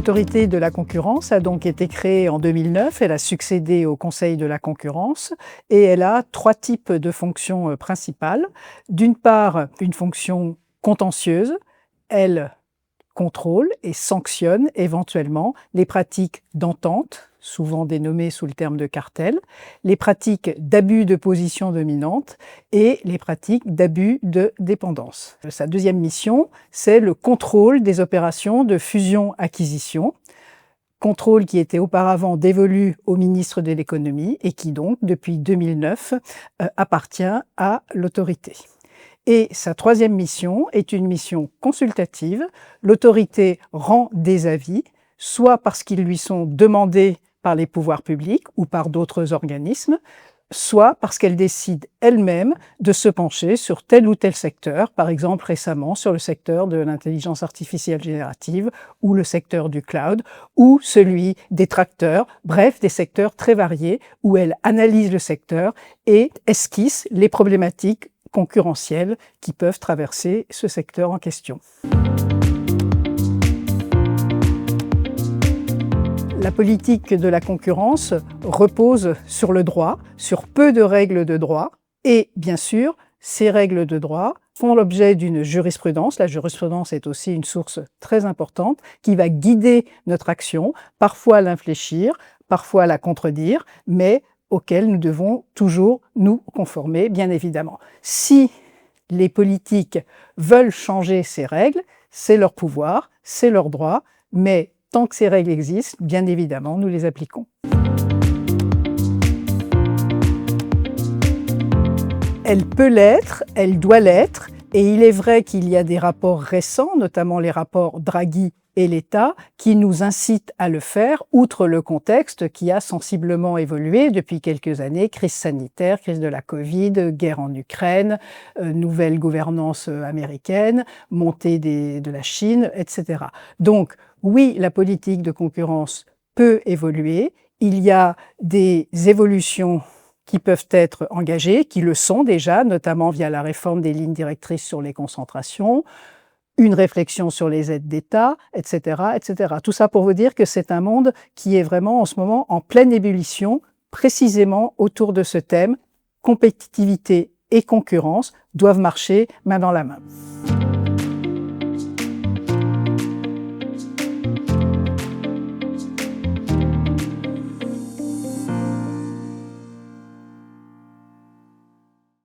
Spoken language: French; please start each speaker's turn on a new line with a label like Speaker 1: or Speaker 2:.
Speaker 1: L'autorité de la concurrence a donc été créée en 2009, elle a succédé au Conseil de la concurrence et elle a 3 types de fonctions principales. D'une part, une fonction contentieuse, elle contrôle et sanctionne éventuellement les pratiques d'entente, souvent dénommées sous le terme de cartel, les pratiques d'abus de position dominante et les pratiques d'abus de dépendance. Sa deuxième mission, c'est le contrôle des opérations de fusion-acquisition, contrôle qui était auparavant dévolu au ministre de l'économie et qui donc, depuis 2009, appartient à l'autorité. Et sa troisième mission est une mission consultative. L'autorité rend des avis, soit parce qu'ils lui sont demandés par les pouvoirs publics ou par d'autres organismes, soit parce qu'elle décide elle-même de se pencher sur tel ou tel secteur, par exemple récemment sur le secteur de l'intelligence artificielle générative ou le secteur du cloud ou celui des tracteurs, bref, des secteurs très variés où elle analyse le secteur et esquisse les problématiques concurrentielles qui peuvent traverser ce secteur en question. La politique de la concurrence repose sur le droit, sur peu de règles de droit, et bien sûr, ces règles de droit font l'objet d'une jurisprudence. La jurisprudence est aussi une source très importante qui va guider notre action, parfois l'infléchir, parfois la contredire, mais auquel nous devons toujours nous conformer, bien évidemment. Si les politiques veulent changer ces règles, c'est leur pouvoir, c'est leur droit, mais tant que ces règles existent, bien évidemment, nous les appliquons. Elle peut l'être, elle doit l'être, et il est vrai qu'il y a des rapports récents, notamment les rapports Draghi et l'État, qui nous incitent à le faire, outre le contexte qui a sensiblement évolué depuis quelques années, crise sanitaire, crise de la Covid, guerre en Ukraine, nouvelle gouvernance américaine, montée de la Chine, etc. Donc, oui, la politique de concurrence peut évoluer. Il y a des évolutions qui peuvent être engagées, qui le sont déjà, notamment via la réforme des lignes directrices sur les concentrations, une réflexion sur les aides d'État, etc., etc. Tout ça pour vous dire que c'est un monde qui est vraiment en ce moment en pleine ébullition, précisément autour de ce thème. Compétitivité et concurrence doivent marcher main dans la main.